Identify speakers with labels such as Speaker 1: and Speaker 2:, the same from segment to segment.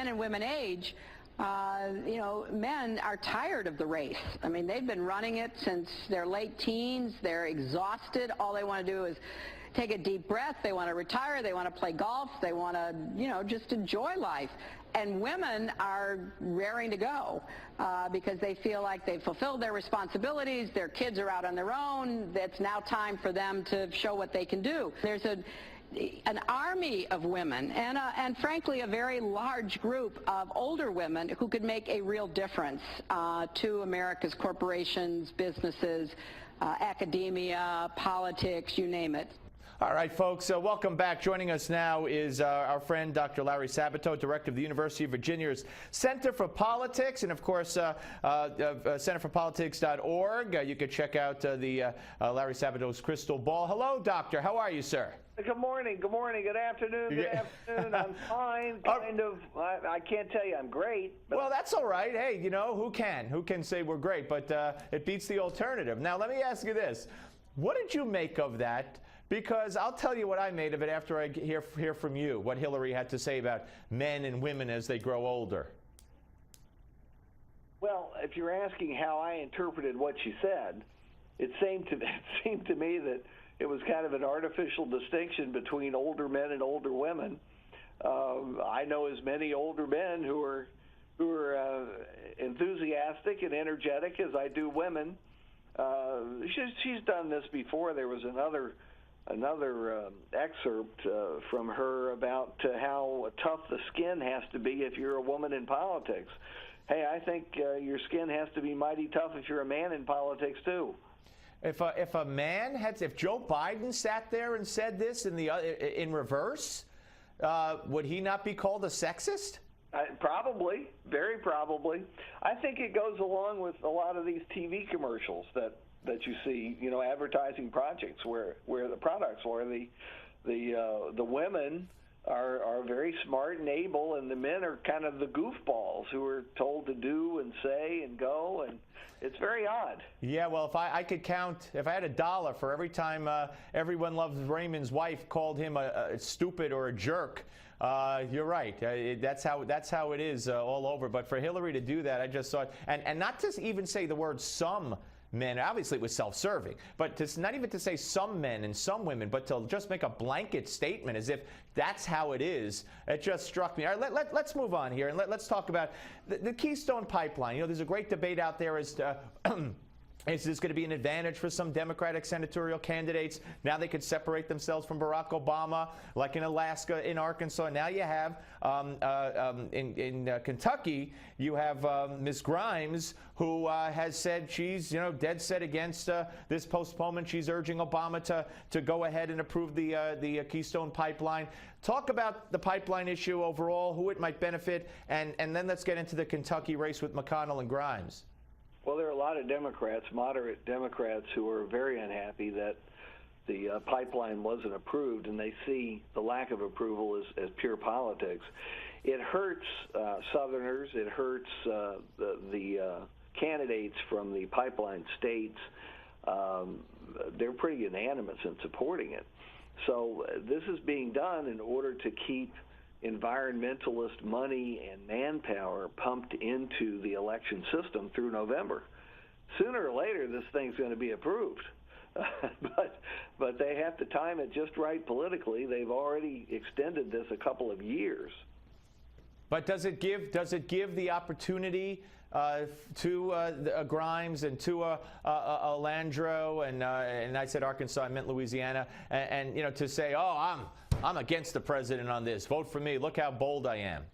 Speaker 1: and women age, men are tired of the race. I mean, they've been running it since their late teens. They're exhausted. All they want to do is take a deep breath. They want to retire. They want to play golf. They want to, just enjoy life. And women are raring to go because they feel like they've fulfilled their responsibilities. Their kids are out on their own. It's now time for them to show what they can do. There's an army of women and frankly a very large group of older women who could make a real difference to America's corporations, businesses, academia, politics, you name it.
Speaker 2: All right, folks, welcome back. Joining us now is our friend Dr. Larry Sabato, director of the University of Virginia's Center for Politics, and of course, centerforpolitics.org. You can check out the Larry Sabato's crystal ball. Hello, doctor. How are you, sir?
Speaker 3: Good morning. Good morning. Good afternoon. Good afternoon. I'm fine. Kind of. I can't tell you I'm great. But
Speaker 2: well, that's all right. Hey, who can? Who can say we're great? But it beats the alternative. Now, let me ask you this. What did you make of that? Because I'll tell you what I made of it after I hear from you, what Hillary had to say about men and women as they grow older.
Speaker 3: Well, if you're asking how I interpreted what she said, it seemed to me that it was kind of an artificial distinction between older men and older women. I know as many older men who are enthusiastic and energetic as I do women. She's done this before. There was another excerpt from her about how tough the skin has to be if you're a woman in politics. Hey, I think your skin has to be mighty tough if you're a man in politics too.
Speaker 2: If Joe Biden sat there and said this in reverse, would he not be called a sexist?
Speaker 3: Probably, very probably. I think it goes along with a lot of these TV commercials that you see, advertising projects where the women are very smart and able, and the men are kind of the goofballs who are told to do and say and go, and it's very odd. Yeah, well, if I could count, if I had $1 for every time Everyone Loves Raymond's wife called him a stupid or a jerk, you're right. That's how it is all over. But for Hillary to do that, I just thought, and not to even say the word some men, obviously it was self-serving, but not even to say some men and some women, but to just make a blanket statement as if that's how it is, it just struck me. All right, let's move on here, and let's talk about the Keystone Pipeline. There's a great debate out there as to is this going to be an advantage for some Democratic senatorial candidates? Now they could separate themselves from Barack Obama, like in Alaska, in Arkansas. Now you have, in Kentucky, you have Ms. Grimes, who has said she's, dead set against this postponement. She's urging Obama to go ahead and approve the Keystone Pipeline. Talk about the pipeline issue overall, who it might benefit, and then let's get into the Kentucky race with McConnell and Grimes. Well, there are a lot of Democrats, moderate Democrats, who are very unhappy that the pipeline wasn't approved, and they see the lack of approval as pure politics. It hurts Southerners. It hurts the candidates from the pipeline states. They're pretty unanimous in supporting it. So this is being done in order to keep environmentalist money and manpower pumped into the election system through November. Sooner or later, this thing's going to be approved. but they have to time it just right politically. They've already extended this a couple of years.
Speaker 2: But does it give the opportunity to Grimes and to Landro and I said Arkansas, I meant Louisiana, and to say, oh, I'm against the president on this. Vote for me. Look how bold I am.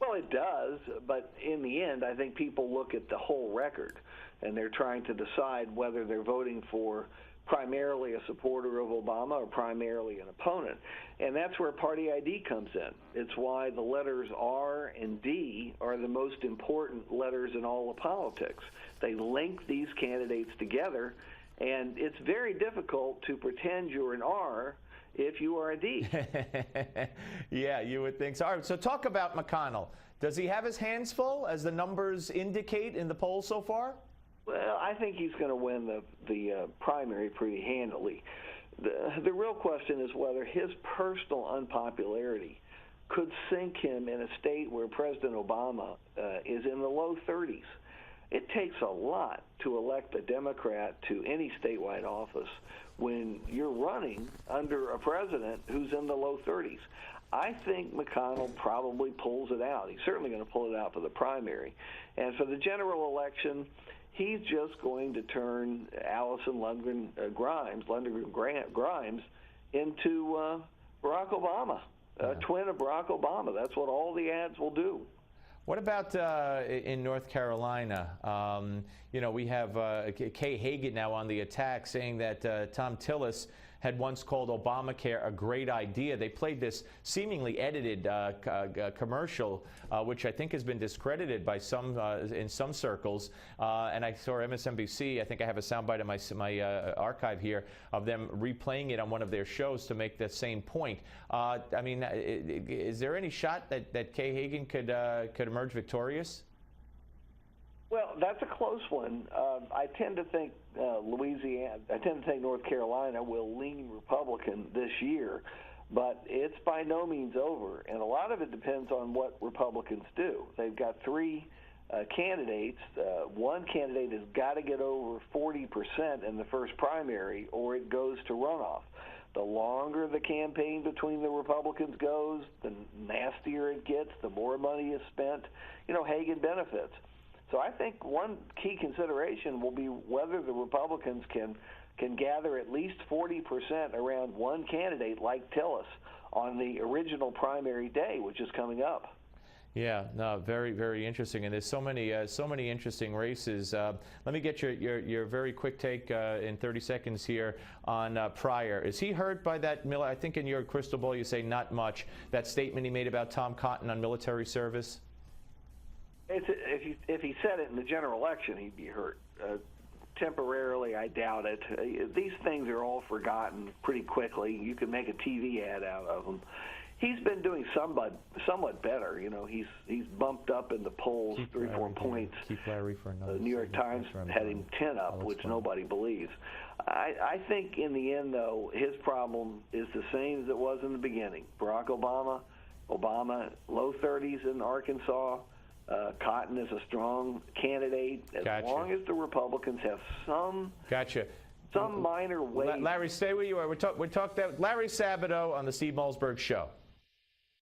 Speaker 3: Well, it does, but in the end, I think people look at the whole record, and they're trying to decide whether they're voting for primarily a supporter of Obama or primarily an opponent. And that's where party ID comes in. It's why the letters R and D are the most important letters in all of politics. They link these candidates together, and it's very difficult to pretend you're an R if you are a D.
Speaker 2: Yeah, you would think so. All right, so talk about McConnell. Does he have his hands full, as the numbers indicate in the polls so far?
Speaker 3: Well, I think he's going to win the primary pretty handily. The real question is whether his personal unpopularity could sink him in a state where President Obama is in the low 30s. It takes a lot to elect a Democrat to any statewide office when you're running under a president who's in the low 30s. I think McConnell probably pulls it out. He's certainly going to pull it out for the primary. And for the general election, he's just going to turn Allison Lundgren Grimes into Barack Obama, a twin of Barack Obama. That's what all the ads will do.
Speaker 2: What about in North Carolina? You know, we have Kay Hagan now on the attack, saying that Tom Tillis had once called Obamacare a great idea. They played this seemingly edited commercial, which I think has been discredited by some in some circles. And I saw MSNBC. I think I have a soundbite in my archive here of them replaying it on one of their shows to make the same point. I mean, is there any shot that Kay Hagan could emerge victorious?
Speaker 3: Well, that's a close one. I tend to think North Carolina will lean Republican this year, but it's by no means over. And a lot of it depends on what Republicans do. They've got three candidates. One candidate has got to get over 40% in the first primary, or it goes to runoff. The longer the campaign between the Republicans goes, the nastier it gets, the more money is spent. You know, Hagan benefits. So I think one key consideration will be whether the Republicans can gather at least 40% around one candidate like Tillis on the original primary day, which is coming up.
Speaker 2: Yeah, no, very, very interesting, and there's so many interesting races. Let me get your very quick take in 30 seconds here on Pryor. Is he hurt by that? I think in your crystal ball you say not much. That statement he made about Tom Cotton on military service.
Speaker 3: If he said it in the general election, he'd be hurt. Temporarily, I doubt it. These things are all forgotten pretty quickly. You can make a TV ad out of them. He's been doing somewhat better. You know, he's bumped up in the polls 3-4 points.
Speaker 2: Keep Larry for another.
Speaker 3: The New York Times had him 10 up, which nobody believes. I think in the end, though, his problem is the same as it was in the beginning. Barack Obama, low 30s in Arkansas. Cotton is a strong candidate as long as the Republicans have some minor weight.
Speaker 2: Larry, stay where you are. We're talking Larry Sabato on the Steve Malzberg Show.